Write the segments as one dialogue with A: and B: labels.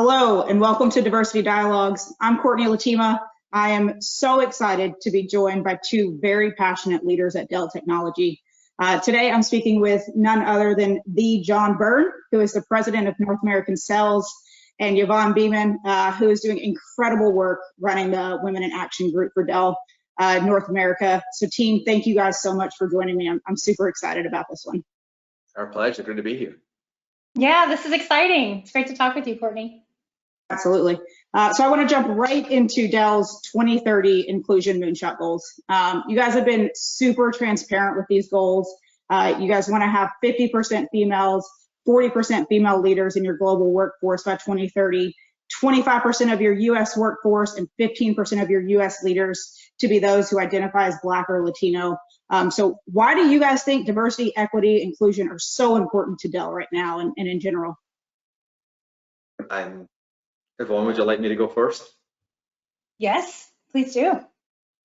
A: Hello and welcome to Diversity Dialogues. I'm Courtney Latima. I am so excited to be joined by two very passionate leaders at Dell Technology. Today I'm speaking with none other than the John Byrne, who is the president of North American Sales, and Yvonne Beamon, who is doing incredible work running the Women in Action group for Dell North America. So team, thank you guys so much for joining me. I'm super excited about this one.
B: Our pleasure, good to be here.
C: Yeah, this is exciting. It's great to talk with you, Courtney.
A: Absolutely. So I want to jump right into Dell's 2030 inclusion moonshot goals. You guys have been super transparent with these goals. You guys want to have 50% females, 40% female leaders in your global workforce by 2030, 25% of your US workforce and 15% of your US leaders to be those who identify as Black or Latino. So why do you guys think diversity, equity, inclusion are so important to Dell right now and in general?
B: Yvonne, would you like me to go first?
C: Yes, please do.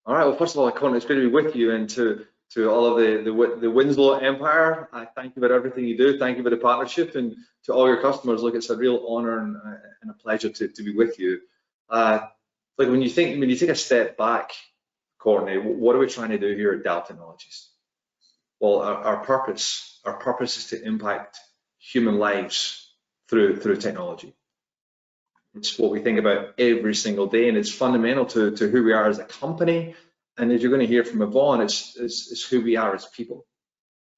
B: All right, well, first of all, Courtney, it's great to be with you, and to all of the Winslow Empire, I thank you for everything you do. Thank you for the partnership, and to all your customers, look, it's a real honor and a pleasure to be with you. Like when you take a step back, Courtney, what are we trying to do here at Dell Technologies? Well, our purpose is to impact human lives through technology. It's what we think about every single day, and it's fundamental to who we are as a company. And as you're going to hear from Yvonne, it's who we are as people.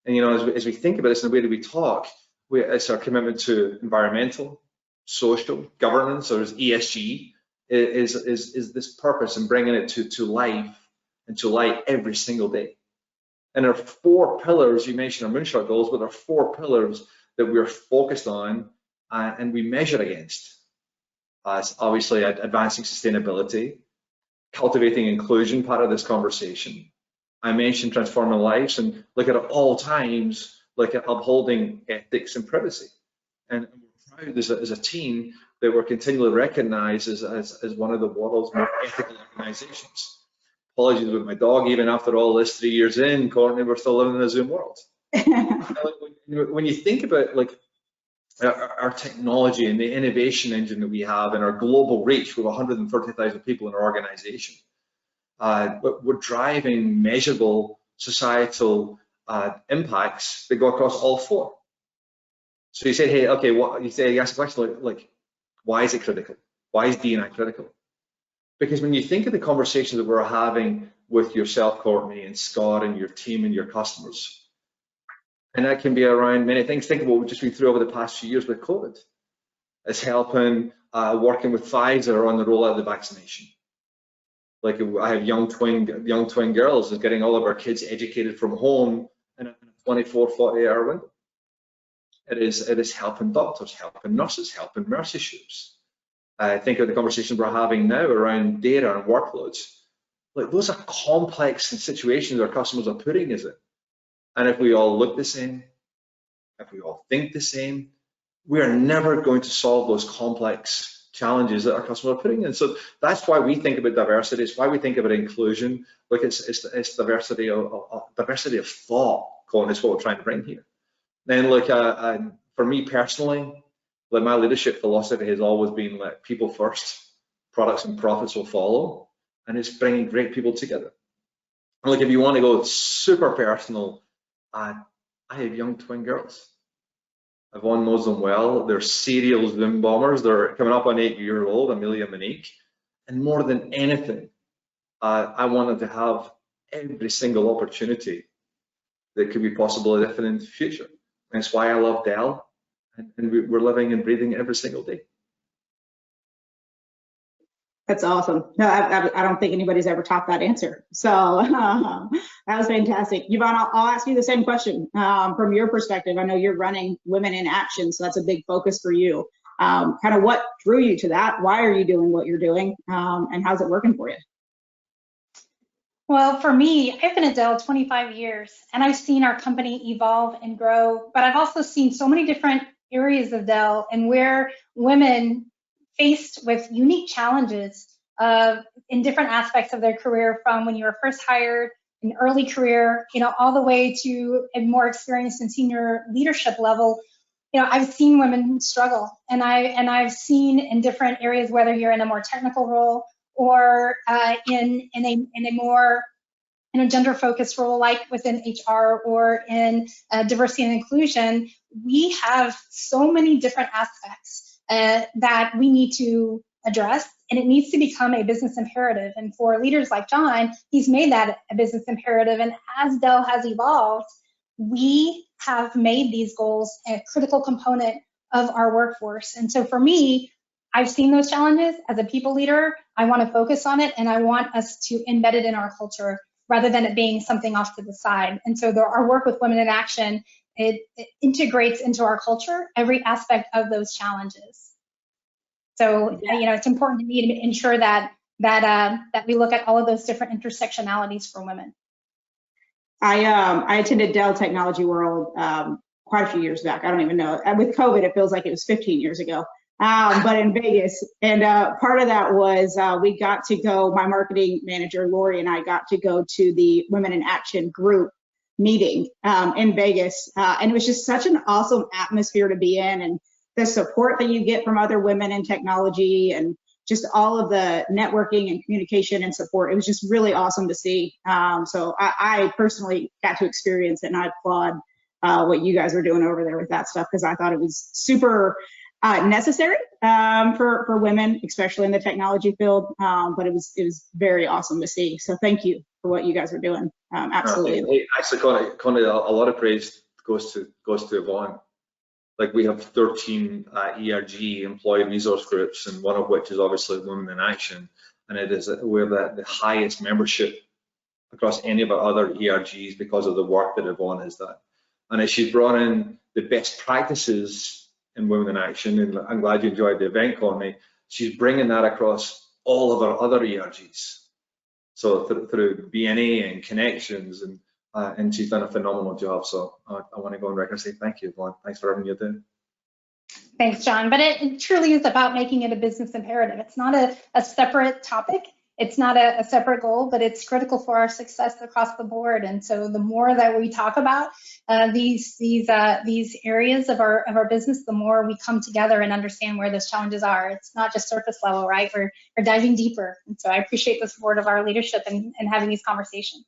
B: And you know, as we think about this in the way that we talk, it's our commitment to environmental, social, governance, or as ESG, is this purpose and bringing it to life and to light every single day. And there are four pillars. You mentioned our moonshot goals, but there are four pillars that we're focused on and we measure against. It's obviously advancing sustainability, cultivating inclusion, part of this conversation. I mentioned transforming lives, and look at all times, like upholding ethics and privacy. And we're proud as a team that we're continually recognized as one of the world's most ethical organizations. Apologies with my dog, even after all this 3 years in, Courtney, we're still living in a Zoom world. When you think about like our technology and the innovation engine that we have and our global reach with 130,000 people in our organization, but we're driving measurable societal impacts that go across all four. So you say, hey, okay, you ask a question like, why is it critical? Why is D&I critical? Because when you think of the conversations that we're having with yourself, Courtney, and Scott, and your team and your customers, and that can be around many things. Think of what we've just been through over the past few years with COVID. It's helping, working with Pfizer on the rollout of the vaccination. Like I have young twin girls, is getting all of our kids educated from home in a 24, 48-hour window. It is helping doctors, helping nurses, helping nurses. Think of the conversation we're having now around data and workloads. Like those are complex situations our customers are putting us in. And if we all look the same, if we all think the same, we are never going to solve those complex challenges that our customers are putting in. So that's why we think about diversity. It's why we think about inclusion. Look, it's diversity of thought, Colin, is what we're trying to bring here. Then look, for me personally, like my leadership philosophy has always been like people first, products and profits will follow, and it's bringing great people together. And look, if you want to go super personal, I have young twin girls. Yvonne knows them well. They're serial Zoom bombers. They're coming up on 8-year-old, Amelia and Monique. And more than anything, I wanted to have every single opportunity that could be possible if in the future. And that's why I love Dell, and we're living and breathing every single day.
A: That's awesome. No, I don't think anybody's ever topped that answer. So that was fantastic. Yvonne, I'll ask you the same question from your perspective. I know you're running Women in Action, so that's a big focus for you. Kind of what drew you to that? Why are you doing what you're doing? And how's it working for you?
C: Well, for me, I've been at Dell 25 years, and I've seen our company evolve and grow, but I've also seen so many different areas of Dell and where women faced with unique challenges in different aspects of their career, from when you were first hired, an early career, all the way to a more experienced and senior leadership level. I've seen women struggle, and I've seen in different areas, whether you're in a more technical role or in a more gender-focused role, like within HR or in diversity and inclusion, we have so many different aspects that we need to address, and it needs to become a business imperative. And for leaders like John, he's made that a business imperative. And as Dell has evolved, we have made these goals a critical component of our workforce. And so for me, I've seen those challenges. As a people leader, I want to focus on it, and I want us to embed it in our culture rather than it being something off to the side. And so our work with Women in Action, it integrates into our culture every aspect of those challenges. So, it's important to me to ensure that we look at all of those different intersectionalities for women.
A: I attended Dell Technology World quite a few years back. I don't even know. With COVID, it feels like it was 15 years ago. But in Vegas, and part of that was we got to go, my marketing manager, Lori, and I got to go to the Women in Action group meeting in Vegas. And it was just such an awesome atmosphere to be in, and the support that you get from other women in technology, and just all of the networking and communication and support. It was just really awesome to see. So I personally got to experience it, and I applaud what you guys are doing over there with that stuff, because I thought it was super necessary for women, especially in the technology field. But it was very awesome to see. So thank you for what you guys are doing. Absolutely.
B: Hey, actually, Connie, a lot of praise goes to Yvonne. Like, we have 13 ERG employee resource groups, and one of which is obviously Women in Action, and we have the highest membership across any of our other ERGs because of the work that Yvonne has done. And as she's brought in the best practices in Women in Action, and I'm glad you enjoyed the event, Connie, she's bringing that across all of our other ERGs. So through BNA and connections, and she's done a phenomenal job. So I want to go on record and say thank you, Yvonne. Thanks for everything you're doing.
C: Thanks, John. But it truly is about making it a business imperative. It's not a separate topic. It's not a separate goal, but it's critical for our success across the board. And so the more that we talk about these areas of our business, the more we come together and understand where those challenges are. It's not just surface level, right? We're diving deeper. And so I appreciate the support of our leadership and having these conversations.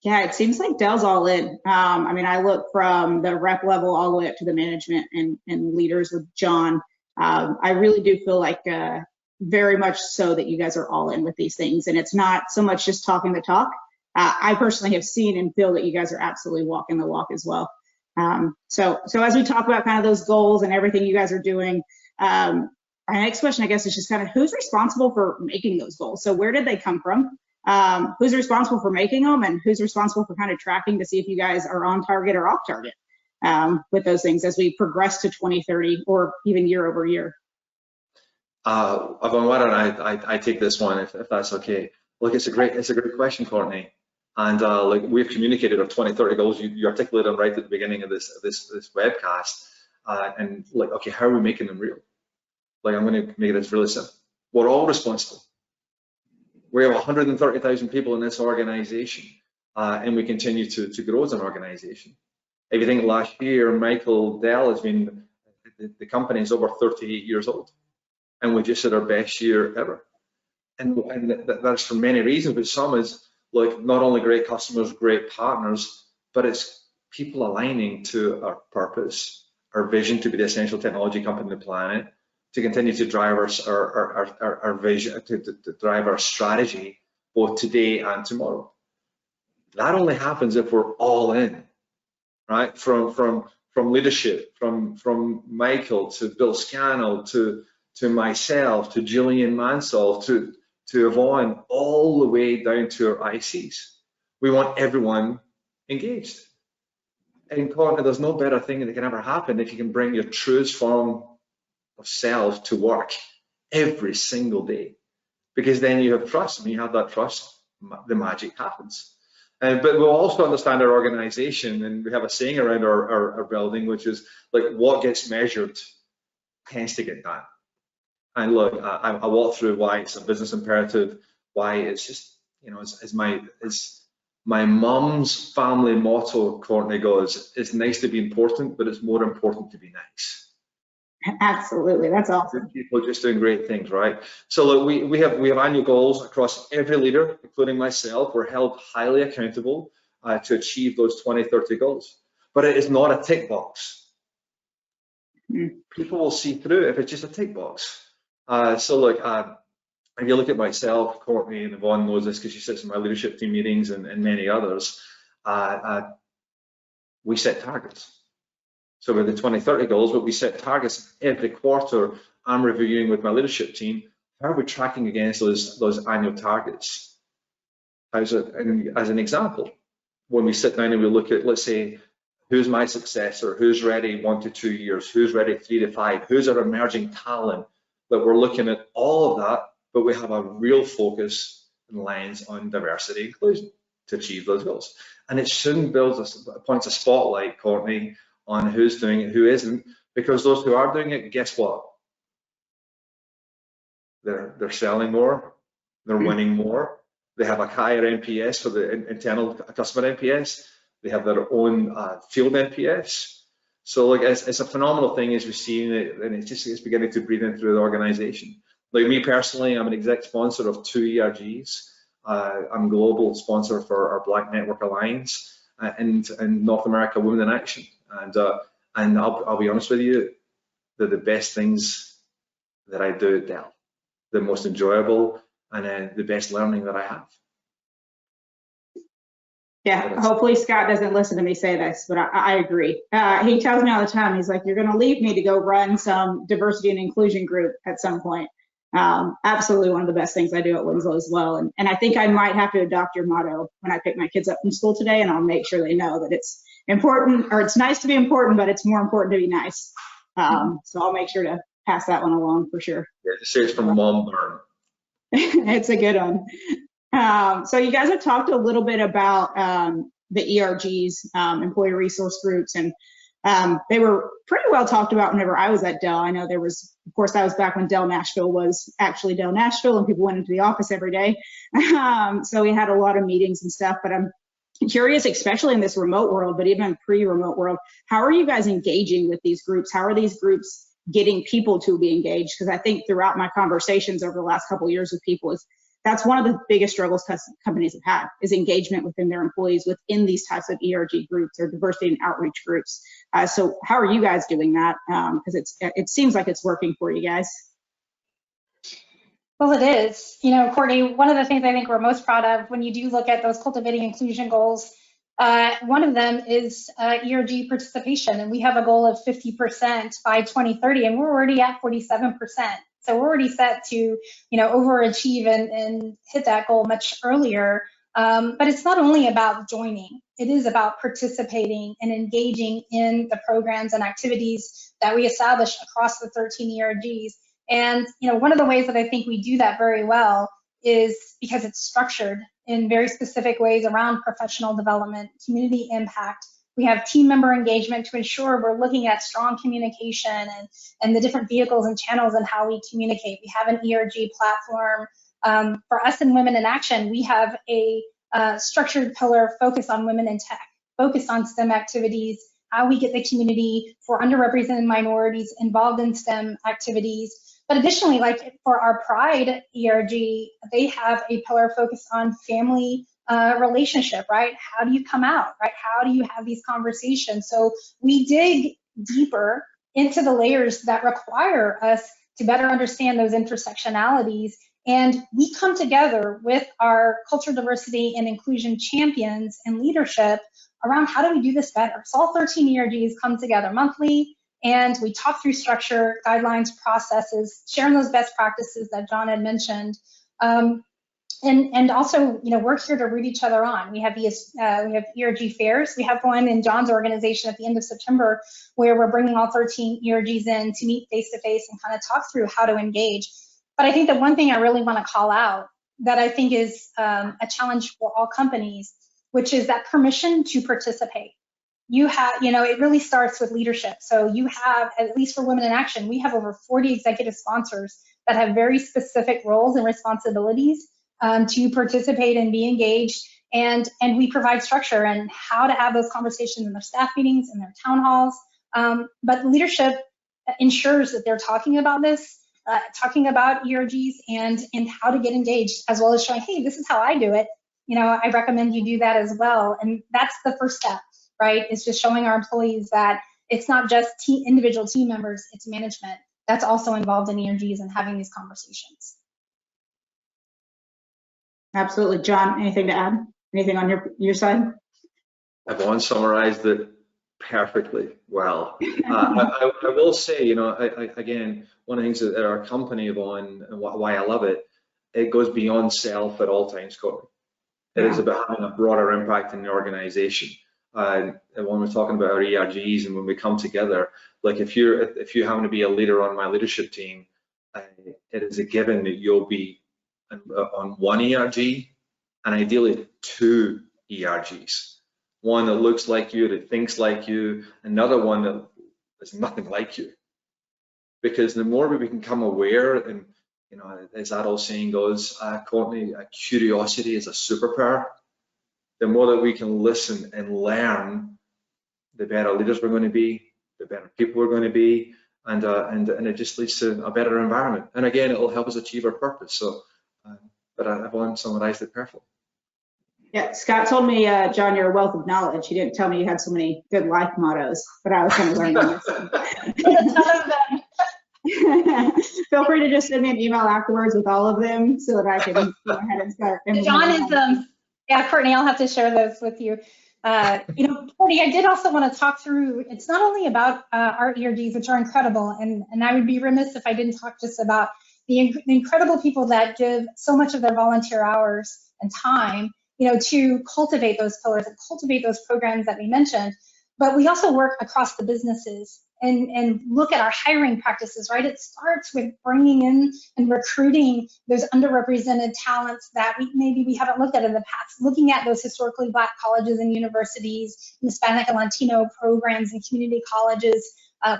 A: Yeah, it seems like Dell's all in. I mean, I look from the rep level all the way up to the management and leaders with John. I really do feel like very much so that you guys are all in with these things, and it's not so much just talking the talk. I personally have seen and feel that you guys are absolutely walking the walk as well. So as we talk about kind of those goals and everything you guys are doing, our next question, I guess, is just kind of who's responsible for making those goals? So where did they come from? Who's responsible for making them, and who's responsible for kind of tracking to see if you guys are on target or off target with those things as we progress to 2030 or even year over year?
B: Yvonne, why don't I take this one if that's okay? Look, it's a great question, Courtney. And like, we've communicated our 2030 goals. You articulated them right at the beginning of this webcast. And like, okay, how are we making them real? Like, I'm going to make this really simple. We're all responsible. We have 130,000 people in this organization, and we continue to grow as an organization. If you think last year, Michael Dell has been, the company is over 38 years old, and we just had our best year ever. And that's for many reasons, but some is like not only great customers, great partners, but it's people aligning to our purpose, our vision to be the essential technology company on the planet, to continue to drive our vision, to drive our strategy both today and tomorrow. That only happens if we're all in, right? From leadership, from Michael to Bill Scannell to myself, to Gillian Mansell, to Yvonne, all the way down to our ICs. We want everyone engaged. And Courtney, there's no better thing that can ever happen if you can bring your truest form of self to work every single day, because then you have trust. When you have that trust, the magic happens. But we'll also understand our organization, and we have a saying around our building, which is like, what gets measured tends to get done. And look, I walk through why it's a business imperative, why it's just, you know, it's My mum's family motto, Courtney, goes, it's nice to be important, but it's more important to be nice.
A: Absolutely, that's awesome.
B: People just doing great things, right? So look, we have annual goals across every leader, including myself. We're held highly accountable to achieve those 2030 goals. But it is not a tick box. People will see through it if it's just a tick box. So look, if you look at myself, Courtney and Yvonne knows this because she sits in my leadership team meetings and many others, we set targets. So with the 2030 goals, but we set targets every quarter. I'm reviewing with my leadership team, how are we tracking against those annual targets? And as an example, when we sit down and we look at, let's say, who's my successor, who's ready 1 to 2 years, who's ready 3 to 5, who's our emerging talent, that we're looking at all of that, but we have a real focus and lens on diversity and inclusion to achieve those goals. And it shouldn't point a spotlight, Courtney, on who's doing it, who isn't, because those who are doing it, guess what? They're selling more, they're winning more, they have a higher NPS for the internal customer NPS, they have their own field NPS. So like it's a phenomenal thing as we've seen it, and it's beginning to breathe in through the organization. Like me personally, I'm an exec sponsor of 2 ERGs. I'm global sponsor for our Black Network Alliance and North America Women in Action. And I'll be honest with you, they're the best things that I do at Dell, the most enjoyable and the best learning that I have.
A: Yeah, hopefully Scott doesn't listen to me say this, but I agree. He tells me all the time, he's like, you're going to leave me to go run some diversity and inclusion group at some point. Absolutely one of the best things I do at Winslow as well. And I think I might have to adopt your motto when I pick my kids up from school today, and I'll make sure they know that it's important, or it's nice to be important, but it's more important to be nice. So I'll make sure to pass that one along for sure.
B: Yeah, just say it's from Mom Byrne.
A: It's a good one. So you guys have talked a little bit about the ERGs, employee resource groups, and they were pretty well talked about whenever I was at Dell. I know there was, of course, that was back when Dell Nashville was actually Dell Nashville and people went into the office every day. So we had a lot of meetings and stuff, but I'm curious, especially in this remote world, but even pre-remote world, how are you guys engaging with these groups? How are these groups getting people to be engaged? Because I think throughout my conversations over the last couple of years with people, that's one of the biggest struggles companies have had, is engagement within their employees within these types of ERG groups or diversity and outreach groups. So how are you guys doing that? Because it seems like it's working for you guys.
C: Well, it is. You know, Courtney, one of the things I think we're most proud of when you do look at those cultivating inclusion goals, one of them is ERG participation, and we have a goal of 50% by 2030, and we're already at 47%. So we're already set to, you know, overachieve and hit that goal much earlier. But it's not only about joining, it is about participating and engaging in the programs and activities that we establish across the 13 ERGs. And, you know, one of the ways that I think we do that very well is because it's structured in very specific ways around professional development, community impact. We have team member engagement to ensure we're looking at strong communication and the different vehicles and channels and how we communicate. We have an ERG platform. For us in Women in Action, we have a structured pillar focused on women in tech, focused on STEM activities, how we get the community for underrepresented minorities involved in STEM activities. But additionally, like for our Pride ERG, they have a pillar focused on family relationship, right? How do you come out, right? How do you have these conversations? So we dig deeper into the layers that require us to better understand those intersectionalities. And we come together with our culture, diversity, and inclusion champions and leadership around how do we do this better. So all 13 ERGs come together monthly, and we talk through structure, guidelines, processes, sharing those best practices that John had mentioned. And also, you know, we're here to root each other on. We have ERG fairs. We have one in John's organization at the end of September where we're bringing all 13 ERGs in to meet face-to-face and kind of talk through how to engage. But I think the one thing I really want to call out that I think is a challenge for all companies, which is that permission to participate. You have, you know, it really starts with leadership. So you have, at least for Women in Action, we have over 40 executive sponsors that have very specific roles and responsibilities to participate and be engaged. And we provide structure and how to have those conversations in their staff meetings, in their town halls. But leadership ensures that they're talking about this, talking about ERGs and how to get engaged, as well as showing, hey, this is how I do it. I recommend you do that as well. And that's the first step, right? It's just showing our employees that it's not just individual team members, it's management that's also involved in ERGs and having these conversations.
A: Absolutely. John, anything to add? Anything on your side?
B: Yvonne summarized it perfectly well. I will say, again, one of the things that our company, Yvonne, and why I love it, it goes beyond self at all times, Courtney. It is about having a broader impact in the organization. And when we're talking about our ERGs and when we come together, like if you happen to be a leader on my leadership team, it is a given that you'll be on one ERG and ideally 2 ERGs. One that looks like you, that thinks like you, another one that is nothing like you. Because the more we become aware, and as that old saying goes, Courtney, curiosity is a superpower. The more that we can listen and learn, the better leaders we're going to be, the better people we're going to be, and it just leads to a better environment. And again, it will help us achieve our purpose. So, but Yvonne summarized it perfectly.
A: Yeah, Scott told me, John, you're a wealth of knowledge. He didn't tell me you had so many good life mottos, but I was going to learn on this.
C: There's a ton of them.
A: Feel free to just send me an email afterwards with all of them so that I can go ahead and start.
C: John is, yeah, Courtney, I'll have to share those with you. Courtney, I did also want to talk through, it's not only about our ERGs, which are incredible, and I would be remiss if I didn't talk just about the incredible people that give so much of their volunteer hours and time, to cultivate those pillars and cultivate those programs that we mentioned. But we also work across the businesses and look at our hiring practices, right? It starts with bringing in and recruiting those underrepresented talents that we haven't looked at in the past, looking at those historically Black colleges and universities, Hispanic and Latino programs and community colleges.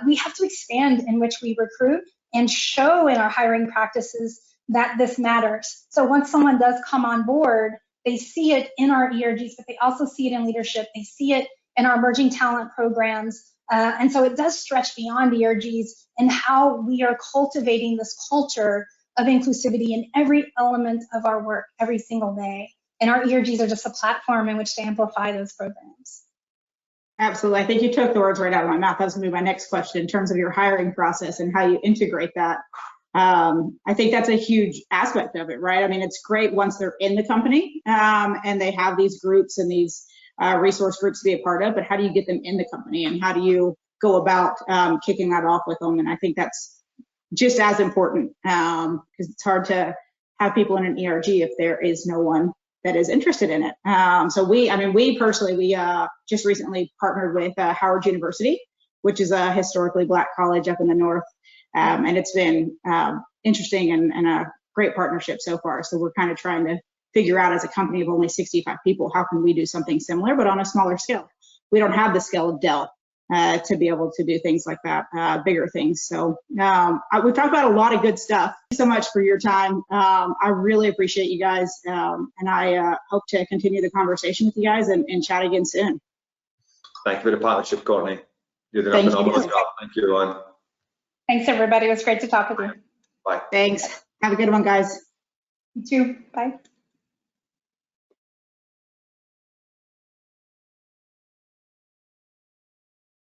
C: We have to expand in which we recruit and show in our hiring practices that this matters. So once someone does come on board, they see it in our ERGs, but they also see it in leadership. They see it in our emerging talent programs. And so it does stretch beyond ERGs and how we are cultivating this culture of inclusivity in every element of our work every single day. And our ERGs are just a platform in which to amplify those programs.
A: Absolutely. I think you took the words right out of my mouth. That was going to be my next question in terms of your hiring process and how you integrate that. I think that's a huge aspect of it, right? I mean, it's great once they're in the company and they have these groups and these resource groups to be a part of, but how do you get them in the company and how do you go about kicking that off with them? And I think that's just as important because it's hard to have people in an ERG if there is no one that is interested in it. So we personally just recently partnered with Howard University, which is a historically Black college up in the north. And it's been interesting and a great partnership so far. So we're kind of trying to figure out as a company of only 65 people, how can we do something similar, but on a smaller scale? We don't have the scale of Dell to be able to do things like that, bigger things. So we've talked about a lot of good stuff. Thank you so much for your time. I really appreciate you guys. And I hope to continue the conversation with you guys and chat again soon.
B: Thank you for the partnership, Courtney. You're doing a phenomenal job. Thank you, Yvonne.
C: Thanks, everybody. It was great to talk with you.
B: Bye.
A: Thanks. Have a good one, guys.
C: You too. Bye.